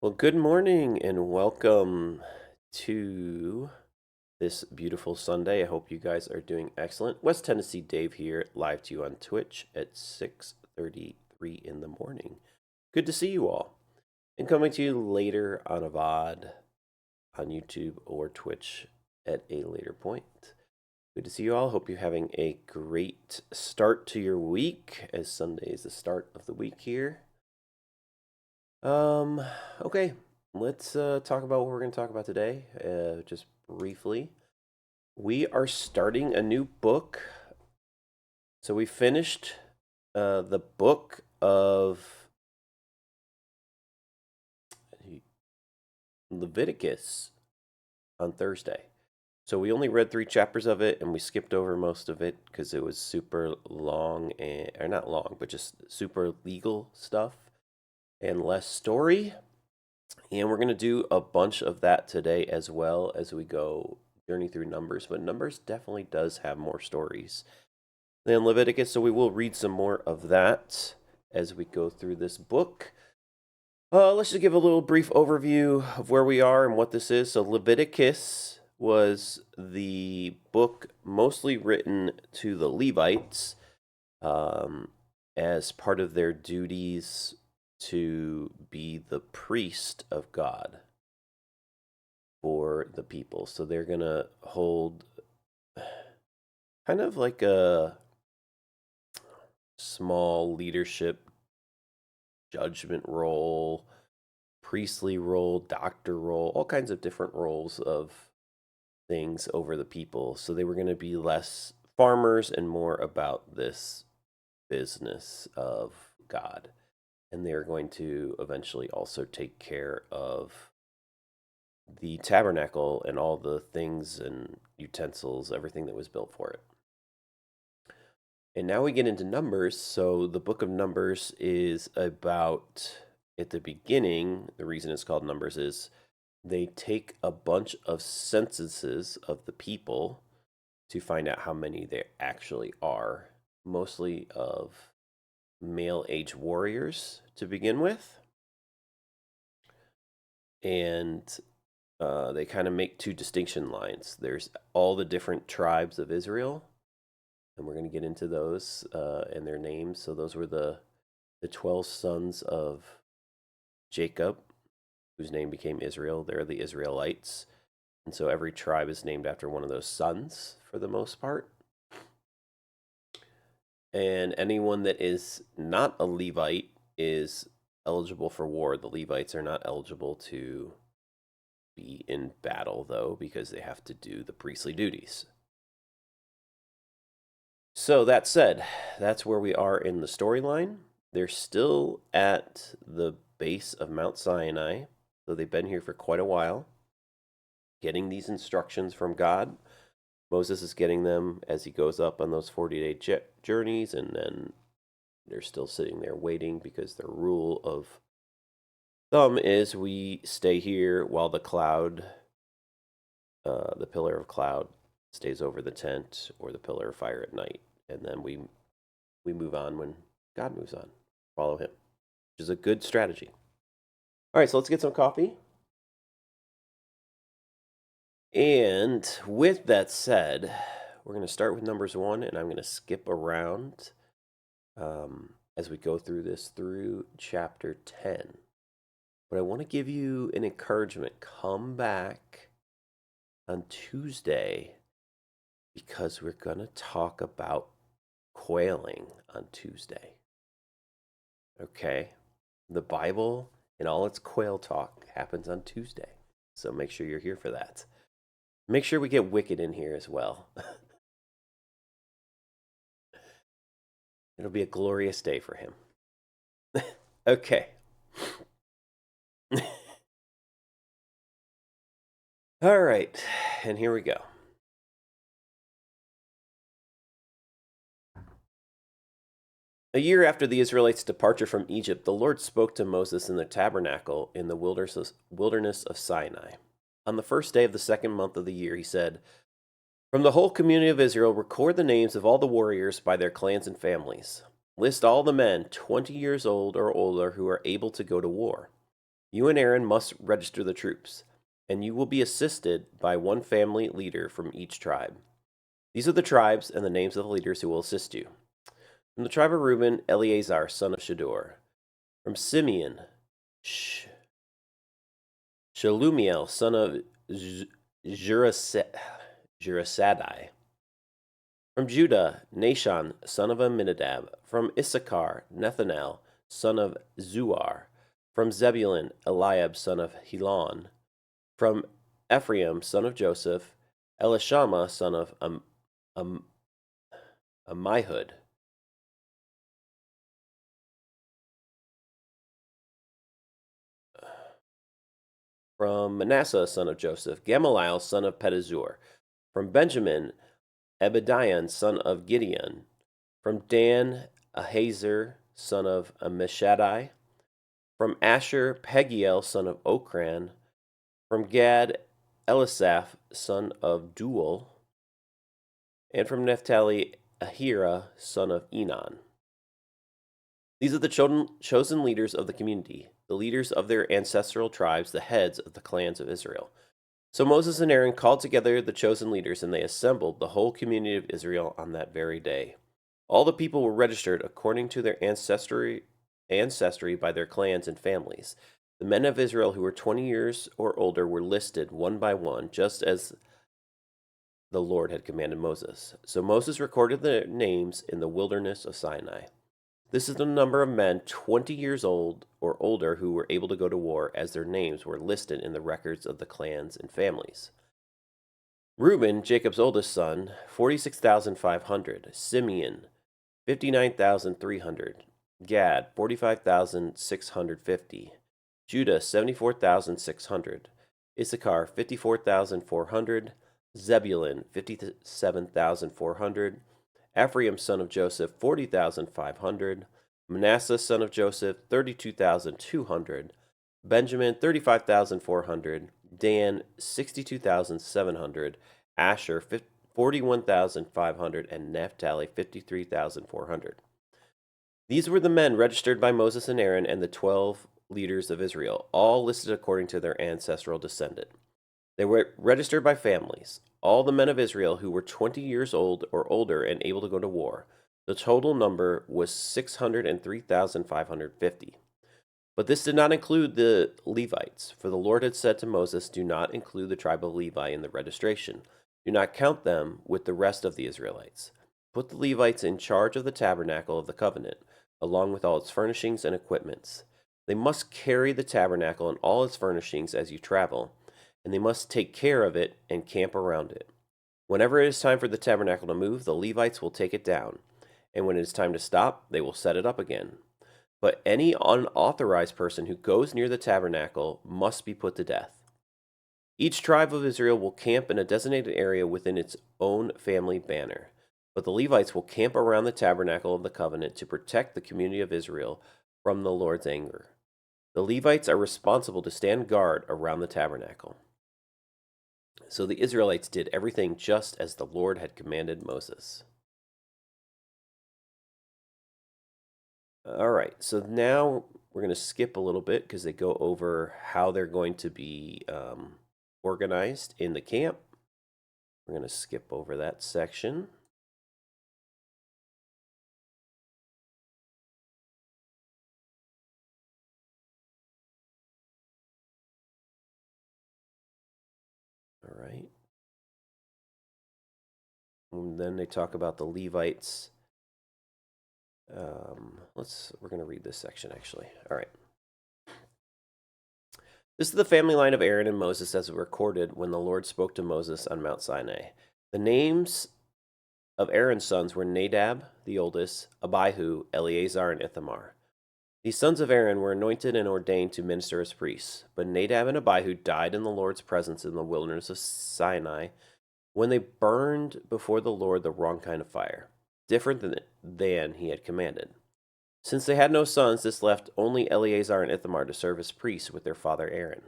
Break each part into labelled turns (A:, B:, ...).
A: Well, good morning and welcome to this beautiful Sunday. I hope you guys are doing excellent. West Tennessee Dave here, live to you on Twitch at 6:33 in the morning. Good to see you all. And coming to you later on a VOD on YouTube or Twitch at a later point. Good to see you all. Hope you're having a great start to your week, as Sunday is the start of the week here. Um, okay, let's talk about what we're going to talk about today, just briefly. We are starting a new book. So we finished the book of Leviticus on Thursday. So we only read 3 chapters of it, and we skipped over most of it because it was super long, or not long, but just super legal stuff and less story. And we're going to do a bunch of that today as well as we go journey through Numbers. But Numbers definitely does have more stories than Leviticus, so we will read some more of that as we go through this book. Let's just give a little brief overview of where we are and what this is. So Leviticus was the book mostly written to the Levites as part of their duties to be the priest of God for the people. So they're going to hold kind of like a small leadership judgment role, priestly role, doctor role, all kinds of different roles of things over the people. So they were going to be less farmers and more about this business of God. And they're going to eventually also take care of the tabernacle and all the things and utensils, everything that was built for it. And now we get into Numbers. So the book of Numbers is about, at the beginning, the reason it's called Numbers is they take a bunch of censuses of the people to find out how many there actually are, mostly of male age warriors to begin with. And they kind of make 2 distinction lines. There's all the different tribes of Israel, and we're going to get into those and their names. So those were the 12 sons of Jacob, whose name became Israel. They're the Israelites. And so every tribe is named after one of those sons for the most part. And anyone that is not a Levite is eligible for war. The Levites are not eligible to be in battle, though, because they have to do the priestly duties. So that said, that's where we are in the storyline. They're still at the base of Mount Sinai, so they've been here for quite a while, getting these instructions from God. Moses is getting them as he goes up on those 40-day journeys, and then they're still sitting there waiting because their rule of thumb is we stay here while the cloud, the pillar of cloud, stays over the tent, or the pillar of fire at night, and then we move on when God moves on. Follow him, which is a good strategy. All right, so let's get some coffee. And with that said, we're going to start with Numbers 1, and I'm going to skip around as we go through this through chapter 10. But I want to give you an encouragement. Come back on Tuesday because we're going to talk about quailing on Tuesday. Okay? The Bible and all its quail talk happens on Tuesday. So make sure you're here for that. Make sure we get Wicked in here as well. It'll be a glorious day for him. Okay. All right. And here we go. A year after the Israelites' departure from Egypt, the Lord spoke to Moses in the tabernacle in the wilderness of Sinai. On the first day of the second month of the year, he said, "From the whole community of Israel, record the names of all the warriors by their clans and families. List all the men 20 years old or older who are able to go to war. You and Aaron must register the troops, and you will be assisted by one family leader from each tribe. These are the tribes and the names of the leaders who will assist you. From the tribe of Reuben, Eleazar, son of Shedeur. From Simeon, Shelumiel, son of Jurasadai. From Judah, Nashon, son of Amminadab. From Issachar, Nethanel, son of Zuar. From Zebulun, Eliab, son of Helon. From Ephraim, son of Joseph, Elishama, son of Ammihud. From Manasseh, son of Joseph, Gamaliel, son of Pedazur. From Benjamin, Ebediah, son of Gideon. From Dan, Ahiezer, son of Ammishaddai. From Asher, Pagiel, son of Okran. From Gad, Elisaph, son of Duel. And from Naphtali, Ahira, son of Enon. These are the chosen leaders of the community, the leaders of their ancestral tribes, the heads of the clans of Israel. So Moses and Aaron called together the chosen leaders, and they assembled the whole community of Israel on that very day. All the people were registered according to their ancestry by their clans and families. The men of Israel who were 20 years or older were listed one by one, just as the Lord had commanded Moses. So Moses recorded their names in the wilderness of Sinai. This is the number of men 20 years old or older who were able to go to war, as their names were listed in the records of the clans and families. Reuben, Jacob's oldest son, 46,500. Simeon, 59,300. Gad, 45,650. Judah, 74,600. Issachar, 54,400. Zebulun, 57,400. Ephraim, son of Joseph, 40,500. Manasseh, son of Joseph, 32,200. Benjamin, 35,400. Dan, 62,700. Asher, 41,500. And Naphtali, 53,400. These were the men registered by Moses and Aaron and the 12 leaders of Israel, all listed according to their ancestral descendant. They were registered by families, all the men of Israel who were 20 years old or older and able to go to war. The total number was 603,550. But this did not include the Levites, for the Lord had said to Moses, "Do not include the tribe of Levi in the registration. Do not count them with the rest of the Israelites. Put the Levites in charge of the tabernacle of the covenant, along with all its furnishings and equipments. They must carry the tabernacle and all its furnishings as you travel, and they must take care of it and camp around it. Whenever it is time for the tabernacle to move, the Levites will take it down, and when it is time to stop, they will set it up again. But any unauthorized person who goes near the tabernacle must be put to death. Each tribe of Israel will camp in a designated area within its own family banner, but the Levites will camp around the tabernacle of the covenant to protect the community of Israel from the Lord's anger. The Levites are responsible to stand guard around the tabernacle." So the Israelites did everything just as the Lord had commanded Moses. All right, so now we're going to skip a little bit because they go over how they're going to be organized in the camp. We're going to skip over that section. All right. And then they talk about the Levites. We're going to read this section actually. All right. This is the family line of Aaron and Moses as recorded when the Lord spoke to Moses on Mount Sinai. The names of Aaron's sons were Nadab, the oldest, Abihu, Eleazar, and Ithamar. These sons of Aaron were anointed and ordained to minister as priests, but Nadab and Abihu died in the Lord's presence in the wilderness of Sinai when they burned before the Lord the wrong kind of fire, different than he had commanded. Since they had no sons, this left only Eleazar and Ithamar to serve as priests with their father Aaron.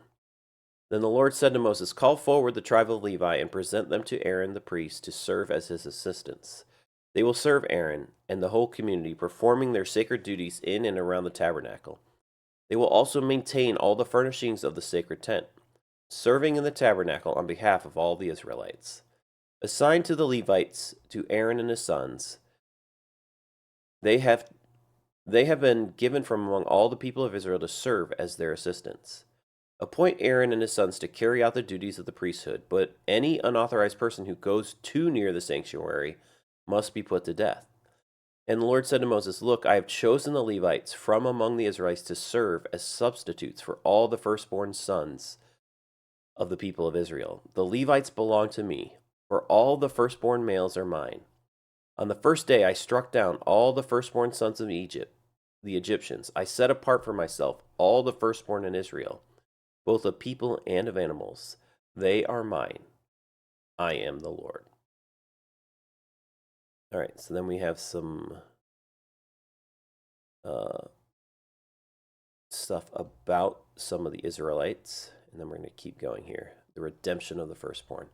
A: Then the Lord said to Moses, "Call forward the tribe of Levi and present them to Aaron the priest to serve as his assistants. They will serve Aaron and the whole community, performing their sacred duties in and around the tabernacle. They will also maintain all the furnishings of the sacred tent, serving in the tabernacle on behalf of all the Israelites. Assigned to the Levites, to Aaron and his sons, they have been given from among all the people of Israel to serve as their assistants. Appoint Aaron and his sons to carry out the duties of the priesthood, but any unauthorized person who goes too near the sanctuary must be put to death. And the Lord said to Moses, Look, I have chosen the Levites from among the Israelites to serve as substitutes for all the firstborn sons of the people of Israel. The Levites belong to me, for all the firstborn males are mine. On the first day I struck down all the firstborn sons of Egypt, the Egyptians. I set apart for myself all the firstborn in Israel, both of people and of animals. They are mine. I am the Lord. All right, so then we have some stuff about some of the Israelites, and then we're going to keep going here. The redemption of the firstborn.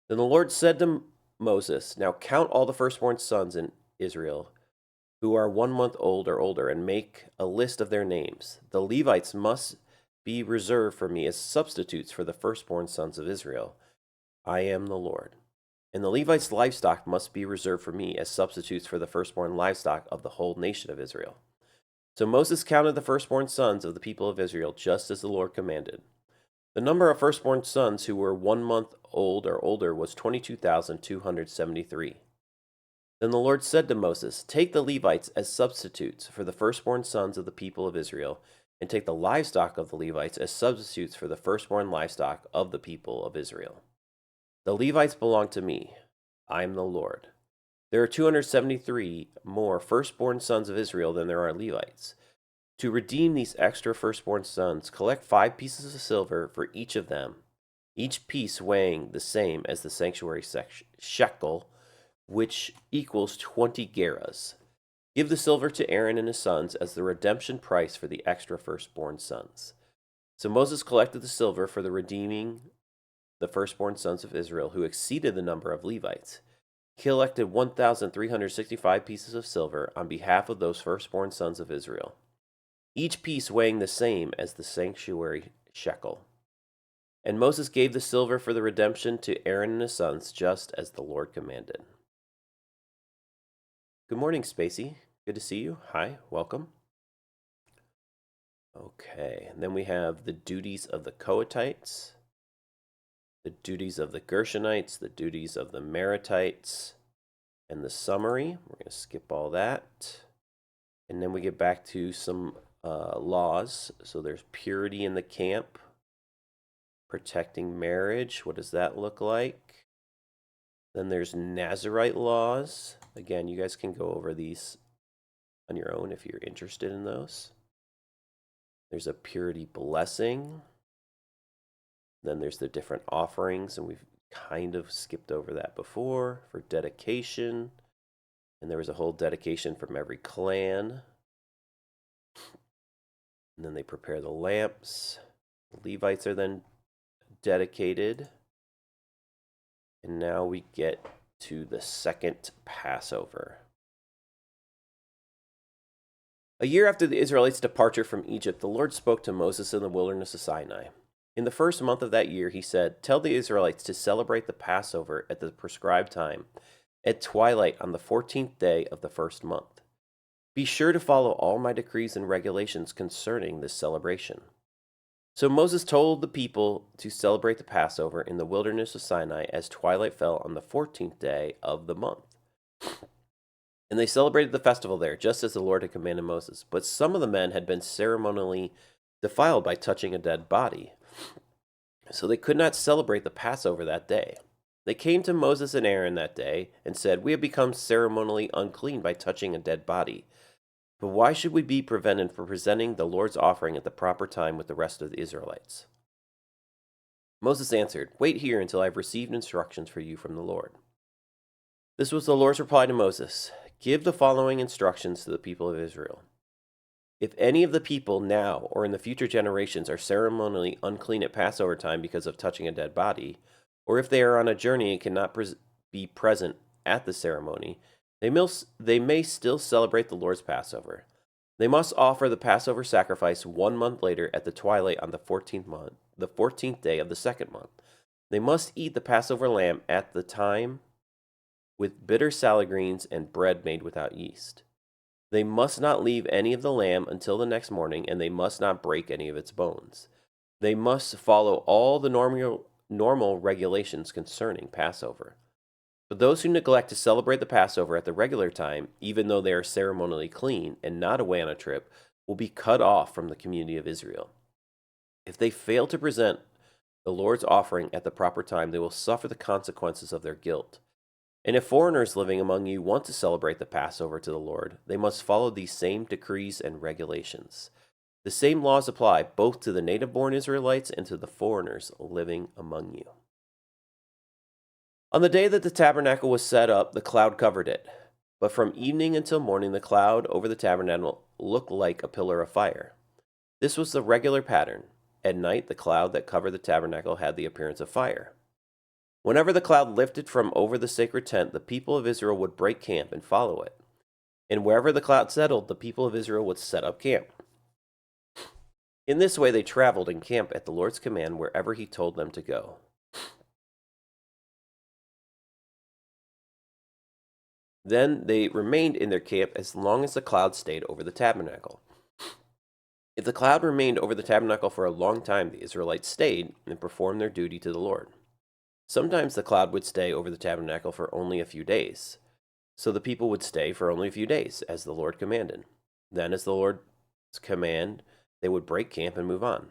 A: Then the Lord said to Moses, Now count all the firstborn sons in Israel who are 1 month old or older, and make a list of their names. The Levites must be reserved for me as substitutes for the firstborn sons of Israel. I am the Lord. And the Levites' livestock must be reserved for me as substitutes for the firstborn livestock of the whole nation of Israel. So Moses counted the firstborn sons of the people of Israel, just as the Lord commanded. The number of firstborn sons who were 1 month old or older was 22,273. Then the Lord said to Moses, Take the Levites as substitutes for the firstborn sons of the people of Israel, and take the livestock of the Levites as substitutes for the firstborn livestock of the people of Israel. The Levites belong to me. I am the Lord. There are 273 more firstborn sons of Israel than there are Levites. To redeem these extra firstborn sons, collect 5 pieces of silver for each of them, each piece weighing the same as the sanctuary shekel, which equals 20 gerahs. Give the silver to Aaron and his sons as the redemption price for the extra firstborn sons. So Moses collected the silver for the redeeming the firstborn sons of Israel, who exceeded the number of Levites. He collected 1,365 pieces of silver on behalf of those firstborn sons of Israel, each piece weighing the same as the sanctuary shekel. And Moses gave the silver for the redemption to Aaron and his sons, just as the Lord commanded. Good morning, Spacey. Good to see you. Hi, welcome. Okay, and then we have the duties of the Kohathites, the duties of the Gershonites, the duties of the Merarites, and the summary. We're going to skip all that. And then we get back to some laws. So there's purity in the camp, protecting marriage. What does that look like? Then there's Nazirite laws. Again, you guys can go over these on your own if you're interested in those. There's a purity blessing. Then there's the different offerings, and we've kind of skipped over that before, for dedication. And there was a whole dedication from every clan. And then they prepare the lamps. The Levites are then dedicated. And now we get to the second Passover. A year after the Israelites' departure from Egypt, the Lord spoke to Moses in the wilderness of Sinai. In the first month of that year, he said, Tell the Israelites to celebrate the Passover at the prescribed time, at twilight on the 14th day of the first month. Be sure to follow all my decrees and regulations concerning this celebration. So Moses told the people to celebrate the Passover in the wilderness of Sinai as twilight fell on the 14th day of the month. And they celebrated the festival there, just as the Lord had commanded Moses. But some of the men had been ceremonially defiled by touching a dead body, so they could not celebrate the Passover that day. They came to Moses and Aaron that day and said, We have become ceremonially unclean by touching a dead body. But why should we be prevented from presenting the Lord's offering at the proper time with the rest of the Israelites? Moses answered, Wait here until I have received instructions for you from the Lord. This was the Lord's reply to Moses. Give the following instructions to the people of Israel. If any of the people now or in the future generations are ceremonially unclean at Passover time because of touching a dead body, or if they are on a journey and cannot be present at the ceremony, they may still celebrate the Lord's Passover. They must offer the Passover sacrifice 1 month later at the twilight on the 14th day of the second month. They must eat the Passover lamb at the time with bitter salad greens and bread made without yeast. They must not leave any of the lamb until the next morning, and they must not break any of its bones. They must follow all the normal regulations concerning Passover. But those who neglect to celebrate the Passover at the regular time, even though they are ceremonially clean and not away on a trip, will be cut off from the community of Israel. If they fail to present the Lord's offering at the proper time, they will suffer the consequences of their guilt. And if foreigners living among you want to celebrate the Passover to the Lord, they must follow these same decrees and regulations. The same laws apply both to the native-born Israelites and to the foreigners living among you. On the day that the tabernacle was set up, the cloud covered it. But from evening until morning, the cloud over the tabernacle looked like a pillar of fire. This was the regular pattern. At night, the cloud that covered the tabernacle had the appearance of fire. Whenever the cloud lifted from over the sacred tent, the people of Israel would break camp and follow it. And wherever the cloud settled, the people of Israel would set up camp. In this way, they traveled and camped at the Lord's command wherever he told them to go. Then they remained in their camp as long as the cloud stayed over the tabernacle. If the cloud remained over the tabernacle for a long time, the Israelites stayed and performed their duty to the Lord. Sometimes the cloud would stay over the tabernacle for only a few days. So the people would stay for only a few days, as the Lord commanded. Then, as the Lord's command, they would break camp and move on.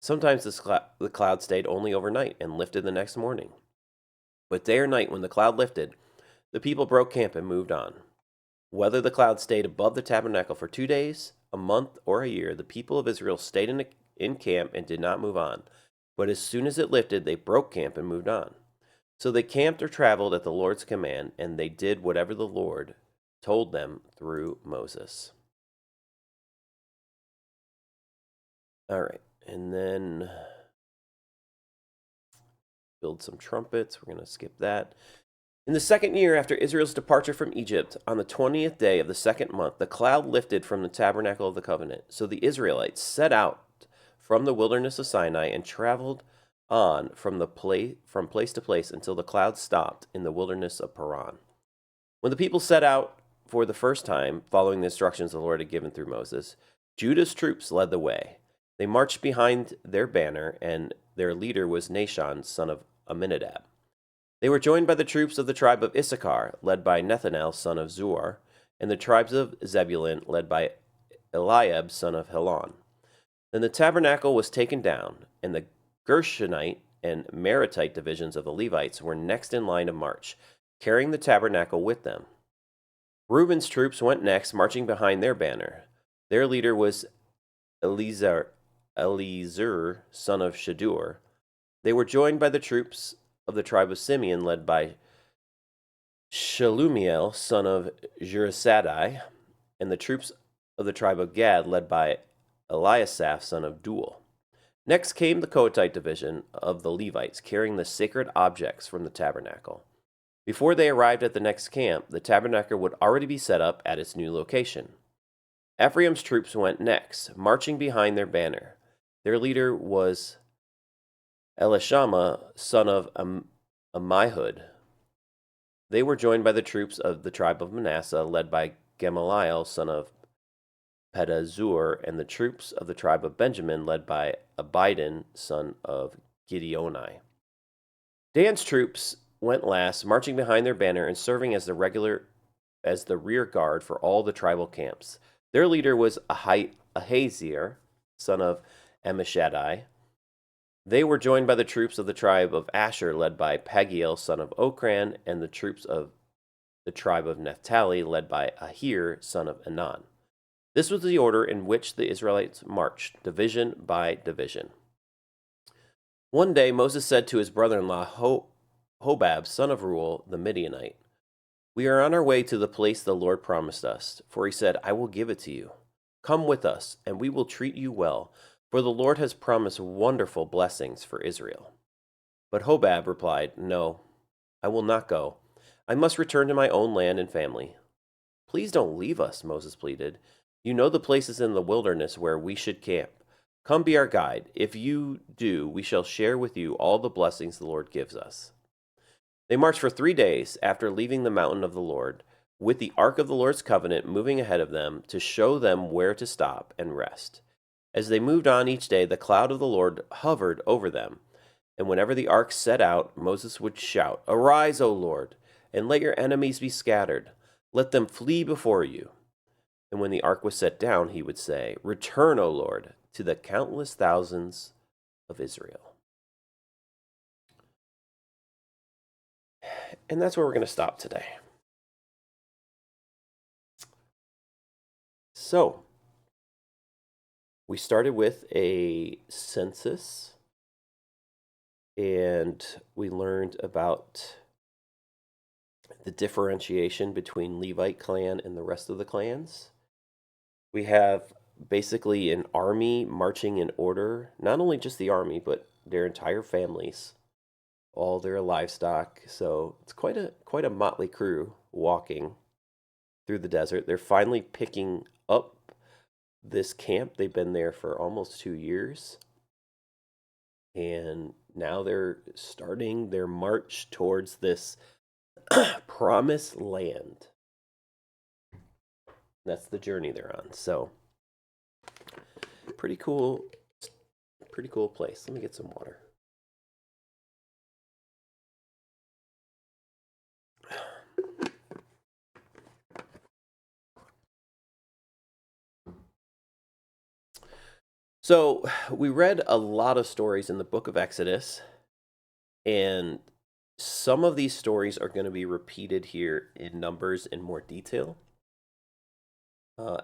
A: Sometimes the cloud stayed only overnight and lifted the next morning. But day or night, when the cloud lifted, the people broke camp and moved on. Whether the cloud stayed above the tabernacle for 2 days, a month, or a year, the people of Israel stayed in camp and did not move on. But as soon as it lifted, they broke camp and moved on. So they camped or traveled at the Lord's command, and they did whatever the Lord told them through Moses. All right, and then build some trumpets. We're going to skip that. In the second year after Israel's departure from Egypt, on the 20th day of the second month, the cloud lifted from the tabernacle of the covenant. So the Israelites set out from the wilderness of Sinai and traveled on from place to place until the cloud stopped in the wilderness of Paran. When the people set out for the first time, following the instructions the Lord had given through Moses, Judah's troops led the way. They marched behind their banner, and their leader was Nahshon, son of Amminadab. They were joined by the troops of the tribe of Issachar, led by Nethanel, son of Zuar, and the tribes of Zebulun, led by Eliab, son of Helon. Then the tabernacle was taken down, and the Gershonite and Meritite divisions of the Levites were next in line of march, carrying the tabernacle with them. Reuben's troops went next, marching behind their banner. Their leader was Eliezer, son of Shadur. They were joined by the troops of the tribe of Simeon, led by Shelumiel, son of Jehozadak, and the troops of the tribe of Gad, led by Eliasaph, son of Duel. Next came the Kohathite division of the Levites, carrying the sacred objects from the tabernacle. Before they arrived at the next camp, the tabernacle would already be set up at its new location. Ephraim's troops went next, marching behind their banner. Their leader was Elishama, son of Ammihud. They were joined by the troops of the tribe of Manasseh, led by Gamaliel, son of Pedahzur, and the troops of the tribe of Benjamin, led by Abidan, son of Gideoni. Dan's troops went last, marching behind their banner and serving as the rear guard for all the tribal camps. Their leader was Ahaziah, son of Ammishaddai. They were joined by the troops of the tribe of Asher, led by Pagiel, son of Okran, and the troops of the tribe of Naphtali, led by Ahir, son of Enan. This was the order in which the Israelites marched, division by division. One day Moses said to his brother-in-law Hobab, son of Ruel, the Midianite, "We are on our way to the place the Lord promised us, for he said, 'I will give it to you.' Come with us, and we will treat you well, for the Lord has promised wonderful blessings for Israel." But Hobab replied, "No, I will not go. I must return to my own land and family." "Please don't leave us," Moses pleaded. You know the places in the wilderness where we should camp. Come be our guide. If you do, we shall share with you all the blessings the Lord gives us." They marched for 3 days after leaving the mountain of the Lord, with the ark of the Lord's covenant moving ahead of them to show them where to stop and rest. As they moved on each day, the cloud of the Lord hovered over them. And whenever the ark set out, Moses would shout, "Arise, O Lord, and let your enemies be scattered. Let them flee before you." And when the ark was set down, he would say, "Return, O Lord, to the countless thousands of Israel." And that's where we're going to stop today. So, we started with a census, and we learned about the differentiation between Levite clan and the rest of the clans. We have basically an army marching in order, not only just the army, but their entire families, all their livestock. So it's quite a motley crew walking through the desert. They're finally picking up this camp. They've been there for almost 2 years. And now they're starting their march towards this promised land. That's the journey they're on. So pretty cool place. Let me get some water. So we read a lot of stories in the book of Exodus, and some of these stories are going to be repeated here in Numbers in more detail.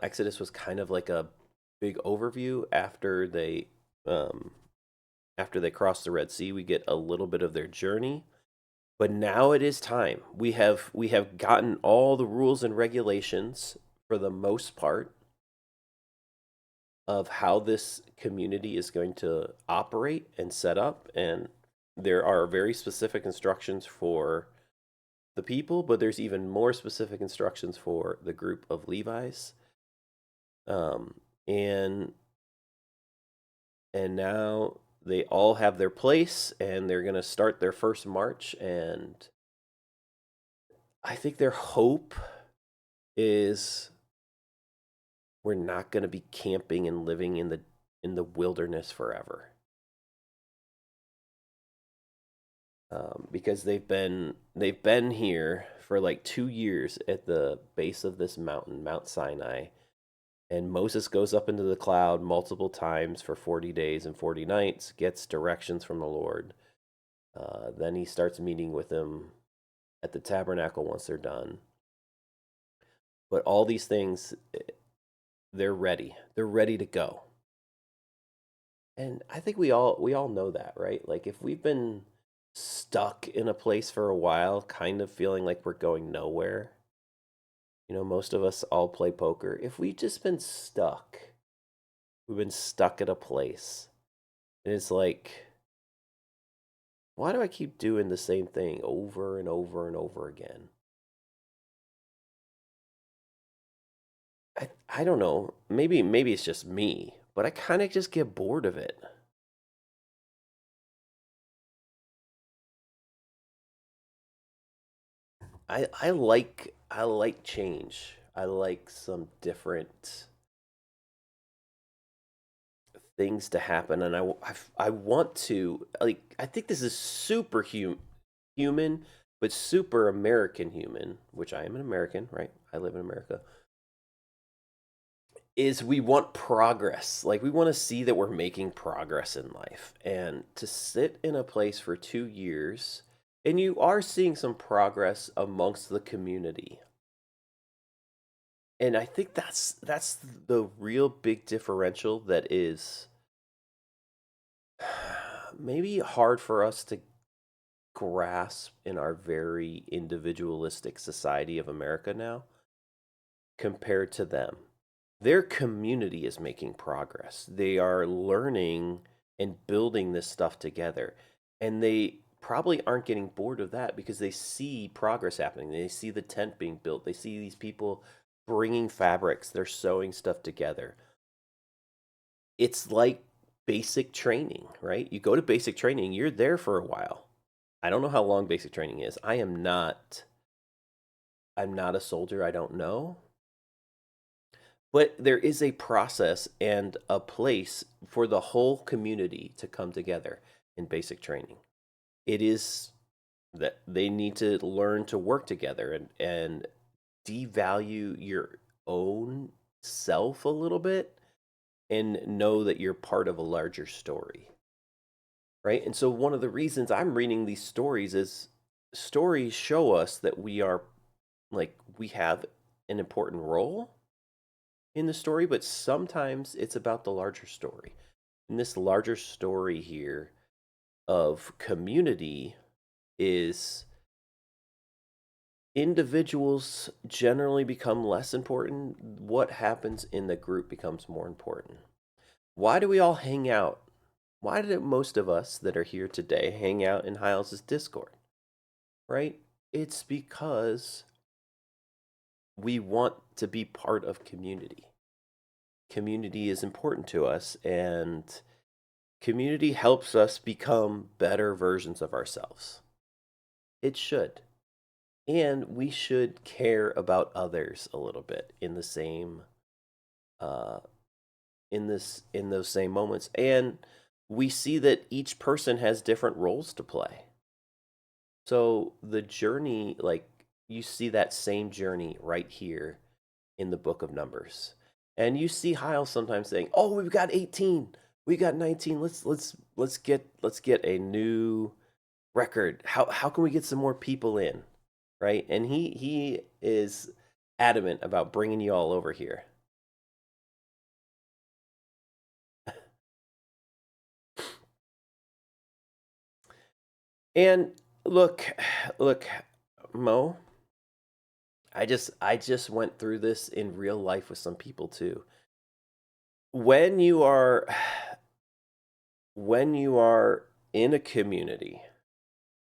A: Exodus was kind of like a big overview after they crossed the Red Sea. We get a little bit of their journey, but now it is time. We have gotten all the rules and regulations for the most part of how this community is going to operate and set up, and there are very specific instructions for the people, but there's even more specific instructions for the group of Levites. And now they all have their place, and they're going to start their first march. And I think their hope is we're not going to be camping and living in the wilderness forever. Because they've been here for like 2 years at the base of this mountain, Mount Sinai, and Moses goes up into the cloud multiple times for 40 days and 40 nights, gets directions from the Lord. Then he starts meeting with them at the tabernacle once they're done. But all these things, they're ready. They're ready to go. And I think we all know that, right? Like if we've been stuck in a place for a while, kind of feeling like we're going nowhere. You know, most of us all play poker. If we've just been stuck, we've been stuck at a place. And it's like, why do I keep doing the same thing over and over and over again? I don't know. Maybe it's just me, but I kind of just get bored of it. I like change. I like some different things to happen, and I want to, like, I think this is super human, but super American human, which I am an American, right? I live in America. Is we want progress. Like we want to see that we're making progress in life. And to sit in a place for 2 years, and you are seeing some progress amongst the community. And I think that's the real big differential that is maybe hard for us to grasp in our very individualistic society of America now compared to them. Their community is making progress. They are learning and building this stuff together. And they probably aren't getting bored of that because they see progress happening. They see the tent being built. They see these people bringing fabrics, they're sewing stuff together. It's like basic training, right? You go to basic training, you're there for a while. I don't know how long basic training is. I'm not a soldier, I don't know. But there is a process and a place for the whole community to come together in basic training. It is that they need to learn to work together and devalue your own self a little bit and know that you're part of a larger story, right? And so one of the reasons I'm reading these stories is stories show us that we have an important role in the story, but sometimes it's about the larger story. And this larger story here of community is individuals generally become less important. What happens in the group becomes more important. Why do we all hang out? Why do most of us that are here today hang out in Hiles' Discord? Right? It's because we want to be part of community. Community is important to us, and community helps us become better versions of ourselves. It should. And we should care about others a little bit in the same uh in those same moments. And we see that each person has different roles to play. So the journey, like, you see that same journey right here in the book of Numbers. And you see Hyle sometimes saying, "Oh, we've got 18. We got 19. Let's get a new record. How can we get some more people in?" Right? And he is adamant about bringing you all over here. And look, look, Mo, I just went through this in real life with some people too. When you are when you are in a community,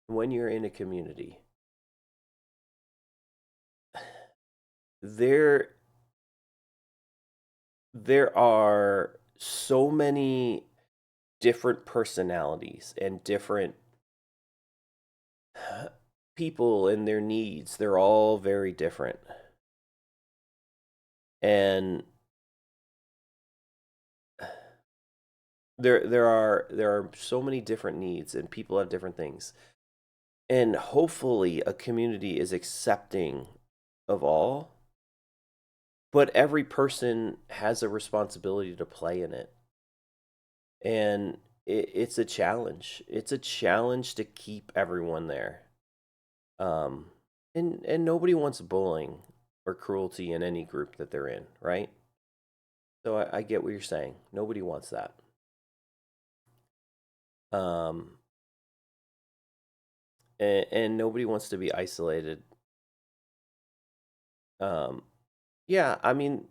A: when you're in a community, there there are so many different personalities and different people and their needs. They're all very different. And there are so many different needs and people have different things. And hopefully a community is accepting of all, but every person has a responsibility to play in it. And it's a challenge. It's a challenge to keep everyone there. Um, and nobody wants bullying or cruelty in any group that they're in, right? So I get what you're saying. Nobody wants that. Um, and nobody wants to be isolated. Um, yeah, I mean,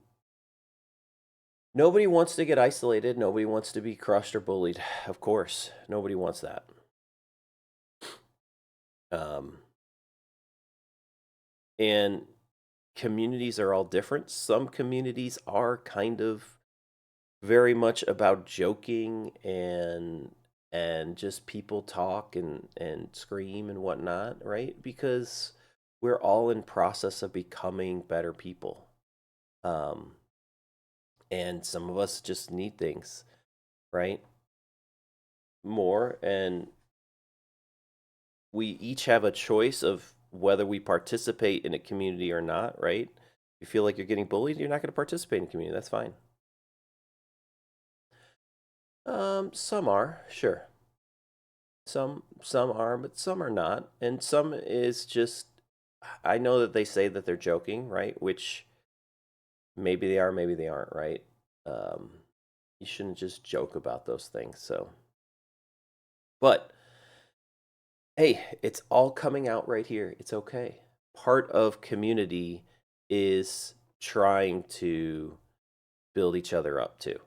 A: nobody wants to get isolated. Nobody wants to be crushed or bullied. Of course, nobody wants that. Um, and communities are all different. Some communities are kind of very much about joking and just people talk and scream and whatnot, right? Because we're all in process of becoming better people. Um, and some of us just need things, right? More, and we each have a choice of whether we participate in a community or not, right? If you feel like you're getting bullied, you're not going to participate in a community. That's fine. Some are, sure. Some are, but some are not. And some is just I know that they say that they're joking, right? Which maybe they are, maybe they aren't, right? Um, you shouldn't just joke about those things. So, but hey, it's all coming out right here. It's okay. Part of community is trying to build each other up too.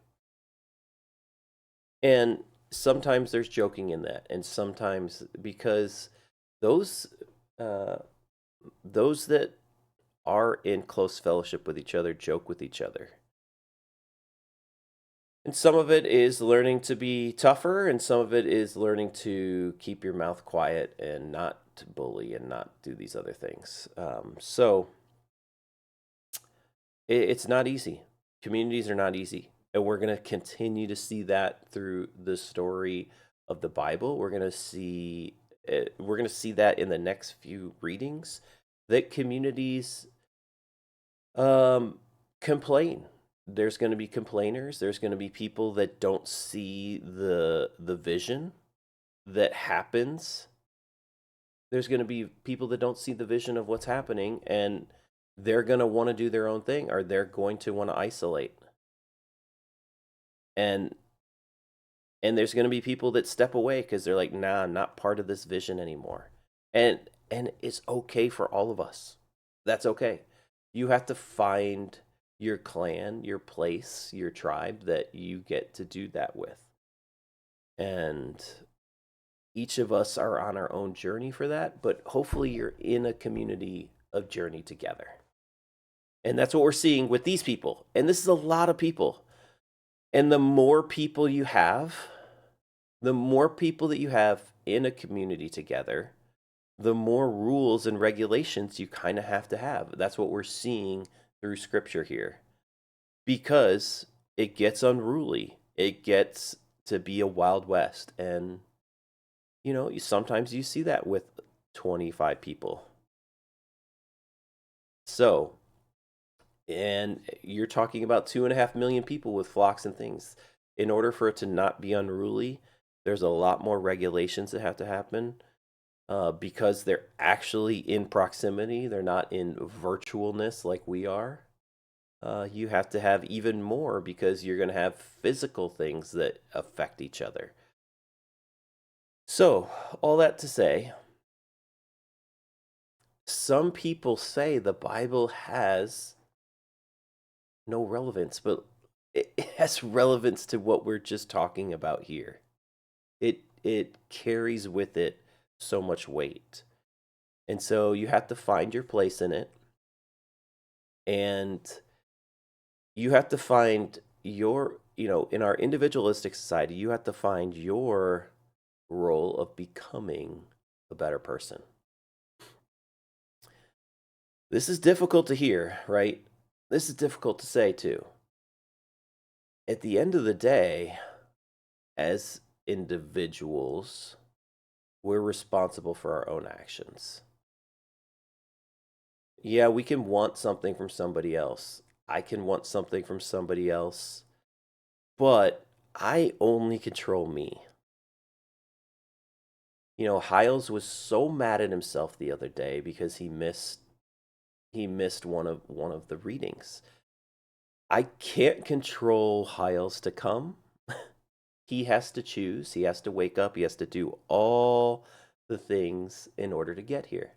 A: And sometimes there's joking in that, and sometimes because those uh, those that are in close fellowship with each other, joke with each other. And some of it is learning to be tougher, and some of it is learning to keep your mouth quiet and not to bully and not do these other things. So it's not easy. Communities are not easy. And we're going to continue to see that through the story of the Bible. We're going to see that in the next few readings, that communities complain. There's going to be complainers. There's going to be people that don't see the vision that happens. There's going to be people that don't see the vision of what's happening, and they're going to want to do their own thing, or they're going to want to isolate. And there's going to be people that step away because they're like, nah, I'm not part of this vision anymore. And it's okay for all of us. That's okay. You have to find your clan, your place, your tribe that you get to do that with. And each of us are on our own journey for that, but hopefully you're in a community of journey together. And that's what we're seeing with these people. And this is a lot of people. And the more people you have, the more people that you have in a community together, the more rules and regulations you kind of have to have. That's what we're seeing through scripture here. Because it gets unruly. It gets to be a Wild West. And, sometimes you see that with 25 people. So, and you're talking about 2.5 million people with flocks and things. In order for it to not be unruly, there's a lot more regulations that have to happen. Because they're actually in proximity. They're not in virtualness like we are. You have to have even more because you're going to have physical things that affect each other. So, all that to say, some people say the Bible has no relevance, but it has relevance to what we're just talking about here. It carries with it so much weight. And so you have to find your place in it. And you have to find your, in our individualistic society, you have to find your role of becoming a better person. This is difficult to hear, right? This is difficult to say too. At the end of the day, as individuals, we're responsible for our own actions. Yeah, we can want something from somebody else. I can want something from somebody else, but I only control me. Hiles was so mad at himself the other day because he missed one of the readings. I can't control Hiles to come. He has to choose. He has to wake up. He has to do all the things in order to get here.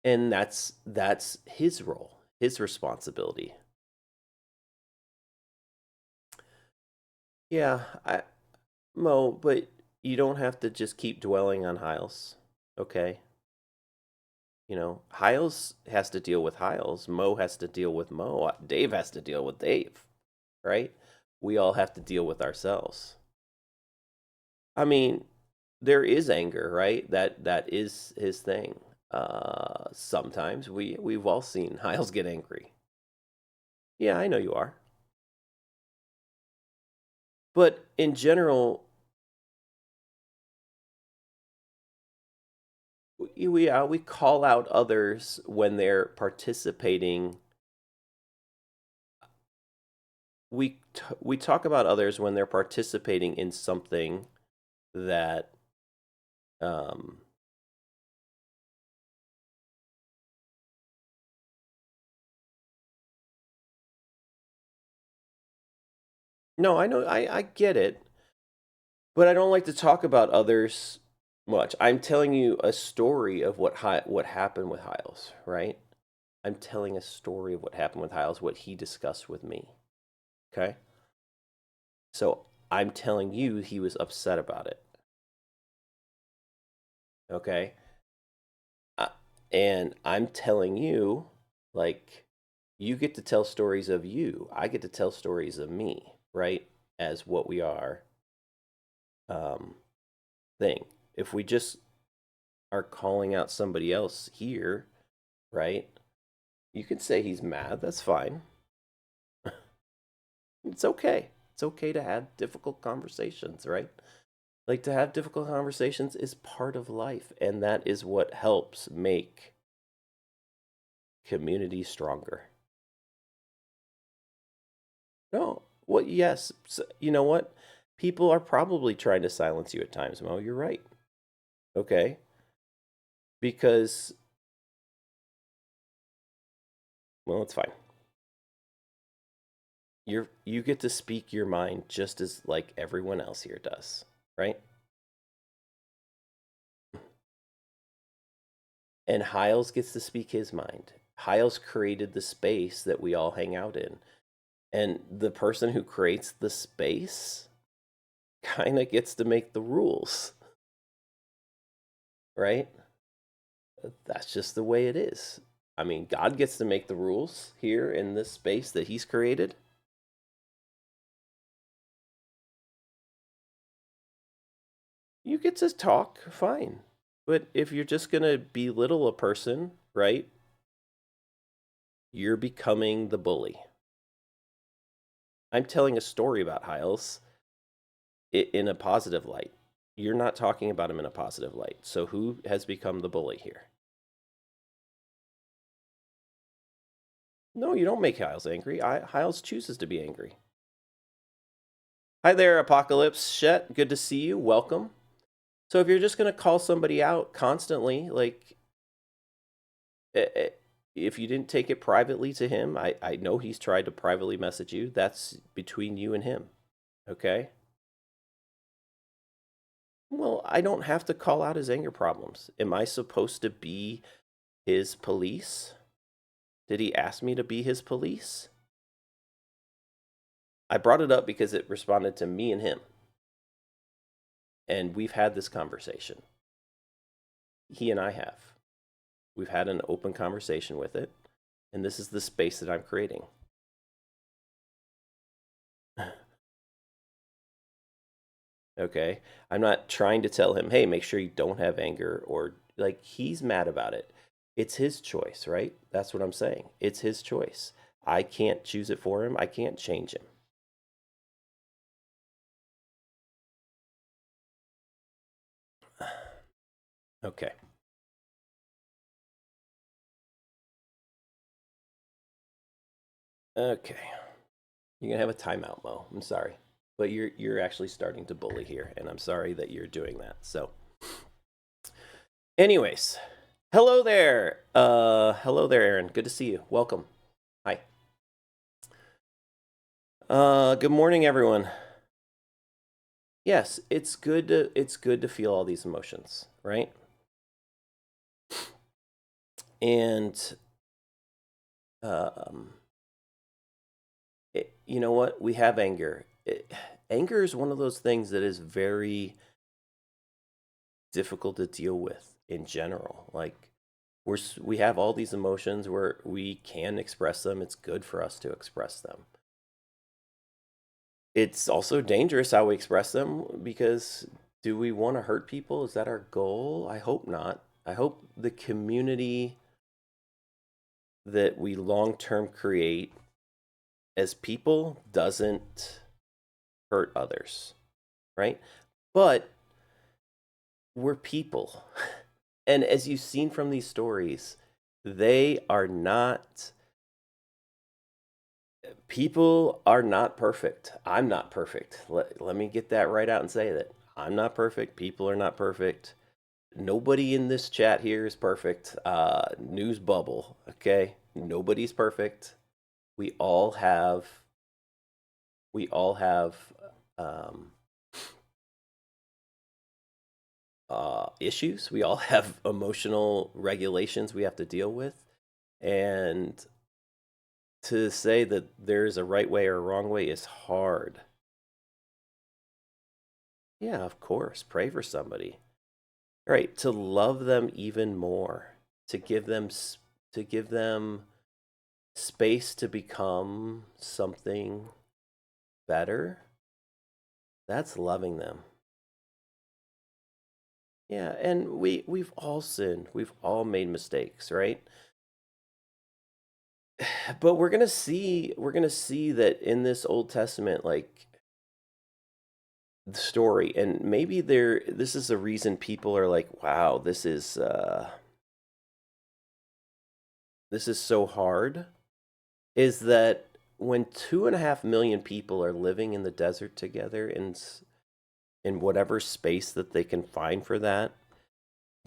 A: And that's his role, his responsibility. Yeah, Mo, but you don't have to just keep dwelling on Hiles, okay? Hiles has to deal with Hiles. Mo has to deal with Mo. Dave has to deal with Dave, right? We all have to deal with ourselves. I mean, there is anger, right? That is his thing. Sometimes we've all seen Hiles get angry. Yeah, I know you are. But in general, we call out others when they're participating. We talk about others when they're participating in something that um no, I know, I get it, but I don't like to talk about others much. I'm telling you a story of what happened with Hiles, right? I'm telling a story of what happened with Hiles, what he discussed with me. Okay? So I'm telling you he was upset about it. Okay? And I'm telling you, like, you get to tell stories of you. I get to tell stories of me, right? As what we are um, thing. If we just are calling out somebody else here, right? You can say he's mad. That's fine. It's okay. It's okay to have difficult conversations, right? Like to have difficult conversations is part of life, and that is what helps make community stronger. No, well, yes, you know what? People are probably trying to silence you at times, Mo. You're right. Okay, because well, it's fine. You get to speak your mind just as like everyone else here does, right? And Hiles gets to speak his mind. Hiles created the space that we all hang out in. And the person who creates the space kind of gets to make the rules, right? That's just the way it is. I mean, God gets to make the rules here in this space that he's created. You get to talk, fine. But if you're just going to belittle a person, right? You're becoming the bully. I'm telling a story about Hiles in a positive light. You're not talking about him in a positive light. So who has become the bully here? No, you don't make Hiles angry. Hiles chooses to be angry. Hi there, Apocalypse Shet. Good to see you. Welcome. So if you're just going to call somebody out constantly, like if you didn't take it privately to him, I know he's tried to privately message you. That's between you and him. Okay? Well, I don't have to call out his anger problems. Am I supposed to be his police? Did he ask me to be his police? I brought it up because it responded to me and him. And we've had this conversation. He and I have. We've had an open conversation with it. And this is the space that I'm creating. Okay? I'm not trying to tell him, hey, make sure you don't have anger or like he's mad about it. It's his choice, right? That's what I'm saying. It's his choice. I can't choose it for him. I can't change him. Okay. Okay. You're gonna have a timeout, Mo. I'm sorry, but you're actually starting to bully here, and I'm sorry that you're doing that. So, anyways, hello there. Hello there, Aaron. Good to see you. Welcome. Hi. Good morning, everyone. Yes, it's good to feel all these emotions, right? And um, you know what? We have anger. Anger is one of those things that is very difficult to deal with in general. Like we have all these emotions where we can express them. It's good for us to express them. It's also dangerous how we express them because do we want to hurt people? Is that our goal? I hope not. I hope the community that we long term create as people doesn't hurt others, right? But we're people. And as you've seen from these stories, they are not, people are not perfect. I'm not perfect. Let me get that right out and say that. I'm not perfect. People are not perfect. Nobody in this chat here is perfect. News bubble, okay? Nobody's perfect. We all have, we all have um, issues. We all have emotional regulations we have to deal with. And to say that there's a right way or a wrong way is hard. Yeah, of course. Pray for somebody. All right, to love them even more. to give them space to become something better, that's loving them. Yeah, and we've all sinned. We've all made mistakes, right? But we're going to see that in this Old Testament, like, the story, and maybe this is the reason people are like, wow, this is so hard, is that when 2.5 million people are living in the desert together in whatever space that they can find for that,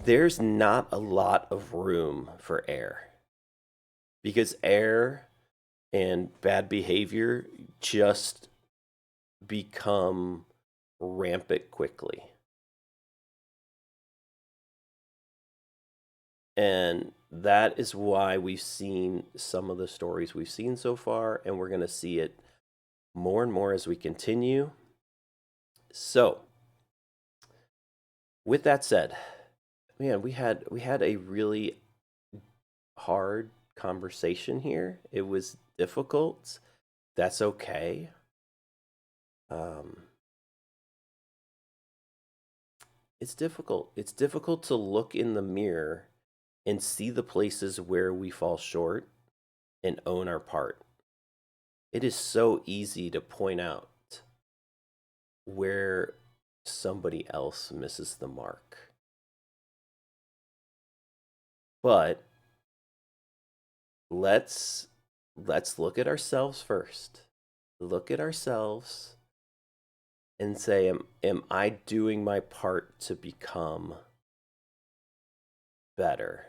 A: there's not a lot of room for error, because error and bad behavior just become rampant quickly. And that is why we've seen some of the stories we've seen so far, and we're going to see it more and more as we continue. So, with that said, man, we had a really hard conversation here. It was difficult. That's okay. It's difficult. It's difficult to look in the mirror and see the places where we fall short and own our part. It is so easy to point out where somebody else misses the mark. But let's look at ourselves first. Look at ourselves and say, am I doing my part to become better?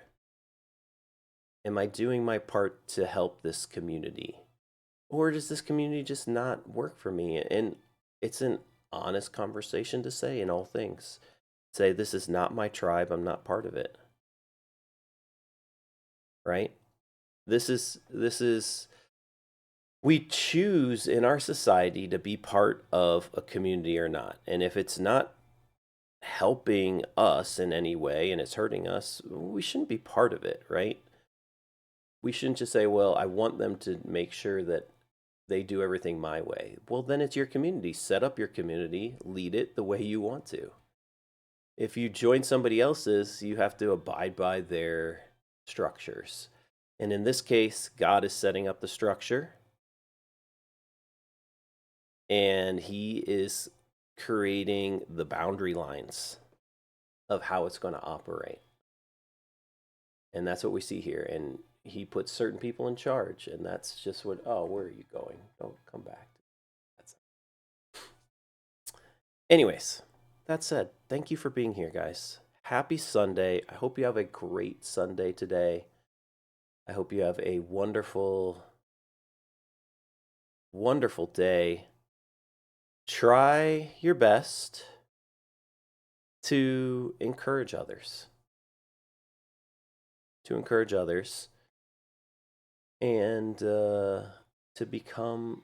A: Am I doing my part to help this community? Or does this community just not work for me? And it's an honest conversation to say in all things. Say, this is not my tribe, I'm not part of it. Right? This is we choose in our society to be part of a community or not. And if it's not helping us in any way and it's hurting us, we shouldn't be part of it, right? We shouldn't just say, well, I want them to make sure that they do everything my way. Well, then it's your community. Set up your community, lead it the way you want to. If you join somebody else's, you have to abide by their structures. And in this case, God is setting up the structure, and he is creating the boundary lines of how it's going to operate. And that's what we see here. And he puts certain people in charge, and that's just what, oh, where are you going? Don't come back. Anyways, that said, thank you for being here, guys. Happy Sunday. I hope you have a great Sunday today. I hope you have a wonderful, wonderful day. Try your best to encourage others. And to become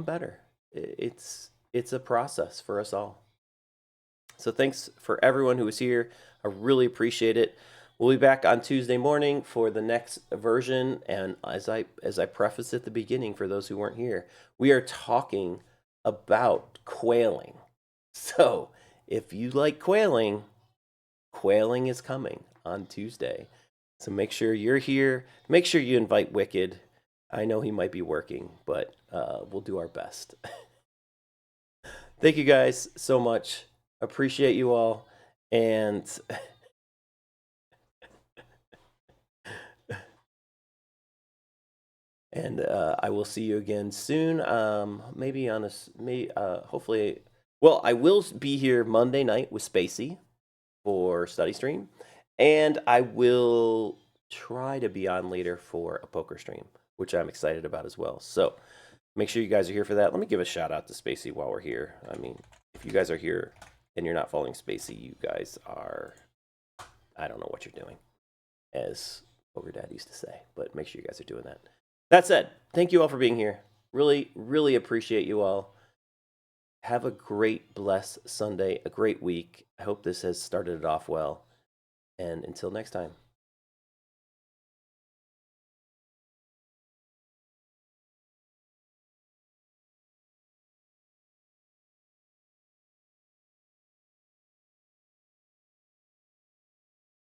A: better. It's a process for us all. So thanks for everyone who was here. I really appreciate it. We'll be back on Tuesday morning for the next version. And as I prefaced at the beginning, for those who weren't here, we are talking about quailing. So if you like quailing is coming on Tuesday. So make sure you're here. Make sure you invite Wicked. I know he might be working, but we'll do our best. Thank you guys so much. Appreciate you all. And I will see you again soon. Maybe on hopefully. Well, I will be here Monday night with Spacey for study stream, and I will try to be on later for a poker stream, which I'm excited about as well. So make sure you guys are here for that. Let me give a shout out to Spacey while we're here. I mean, if you guys are here and you're not following Spacey, you guys are, I don't know what you're doing, as Poker Dad used to say, but make sure you guys are doing that. That said, thank you all for being here. Really, really appreciate you all. Have a great, blessed Sunday, a great week. I hope this has started it off well. And until next time.